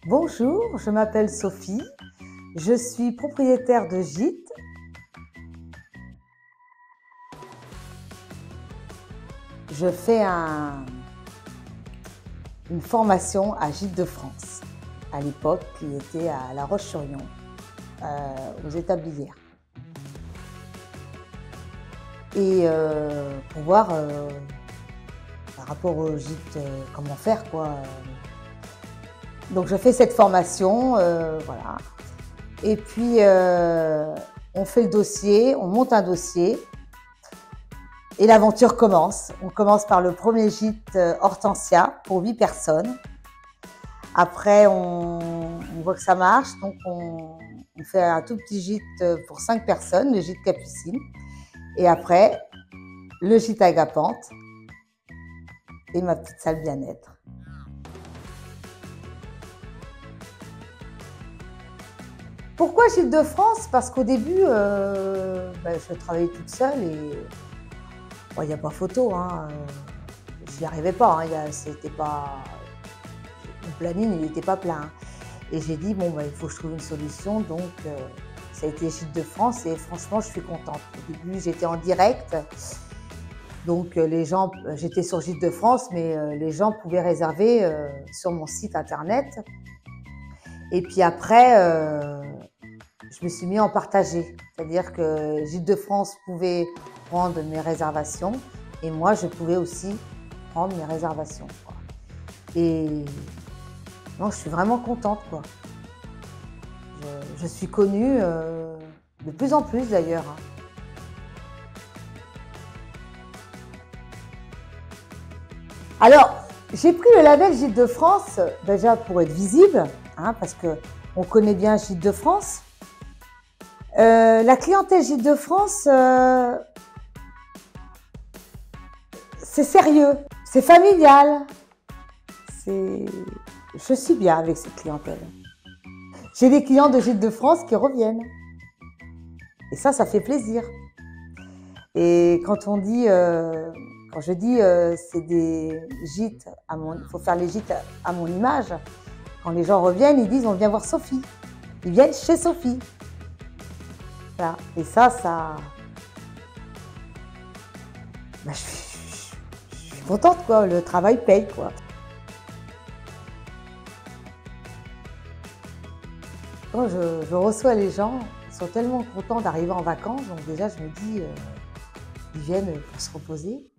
Bonjour, je m'appelle Sophie, je suis propriétaire de gîte. Je fais une formation à Gîtes de France, à l'époque qui était à La Roche-sur-Yon, aux Établières. Et pour voir par rapport au gîte, comment faire quoi. Donc je fais cette formation, voilà. Et puis on fait le dossier, on monte un dossier et l'aventure commence. On commence par le premier gîte Hortensia pour 8 personnes. Après on voit que ça marche, donc on fait un tout petit gîte pour 5 personnes, le gîte Capucine. Et après le gîte Agapante et ma petite salle bien-être. Pourquoi Gîtes de France? Parce qu'au début, je travaillais toute seule et il n'y a pas photo. Je n'y arrivais pas. C'était pas, mon planning il n'était pas plein. Et j'ai dit, il faut que je trouve une solution. Donc, ça a été Gîtes de France et franchement, je suis contente. Au début, j'étais en direct. Donc, j'étais sur Gîtes de France, mais les gens pouvaient réserver sur mon site internet. Et puis après, je me suis mis en partagé. C'est-à-dire que Gîtes de France pouvait prendre mes réservations et moi, je pouvais aussi prendre mes réservations, quoi. Et non, je suis vraiment contente, quoi. Je suis connue de plus en plus d'ailleurs. Alors, j'ai pris le label Gîtes de France déjà pour être visible, parce qu'on connaît bien Gîtes de France. La clientèle Gîtes de France, c'est sérieux, c'est familial. Je suis bien avec cette clientèle. J'ai des clients de Gîtes de France qui reviennent. Et ça fait plaisir. Et quand je dis c'est des gîtes, il faut faire les gîtes à mon image. Quand les gens reviennent, ils disent on vient voir Sophie. Ils viennent chez Sophie. Voilà. Et ça, je suis contente, quoi. Le travail paye, quoi. Quand je reçois les gens, ils sont tellement contents d'arriver en vacances. Donc déjà, je me dis, ils viennent pour se reposer.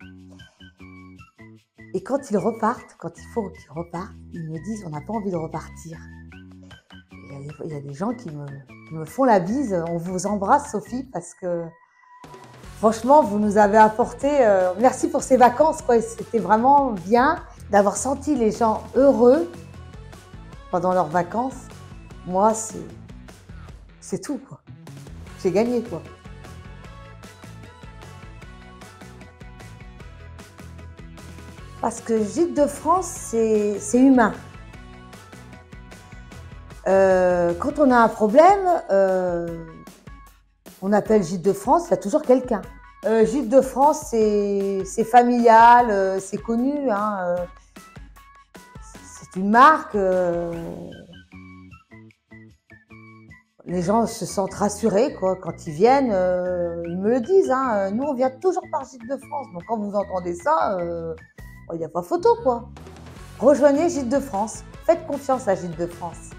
Et quand ils repartent, quand il faut qu'ils repartent, ils me disent on n'a pas envie de repartir. Il y a des gens qui me font la bise. On vous embrasse, Sophie, parce que franchement, vous nous avez apporté. Merci pour ces vacances, quoi. C'était vraiment bien d'avoir senti les gens heureux pendant leurs vacances. Moi, c'est tout, quoi. J'ai gagné, quoi. Parce que Gîtes de France, c'est humain. Quand on a un problème, on appelle Gîtes de France, il y a toujours quelqu'un. Gîtes de France, c'est familial, c'est connu. C'est une marque. Les gens se sentent rassurés, quoi. Quand ils viennent, ils me le disent. Nous, on vient toujours par Gîtes de France. Donc quand vous entendez ça, il n'y a pas photo, quoi. Rejoignez Gîtes de France. Faites confiance à Gîtes de France.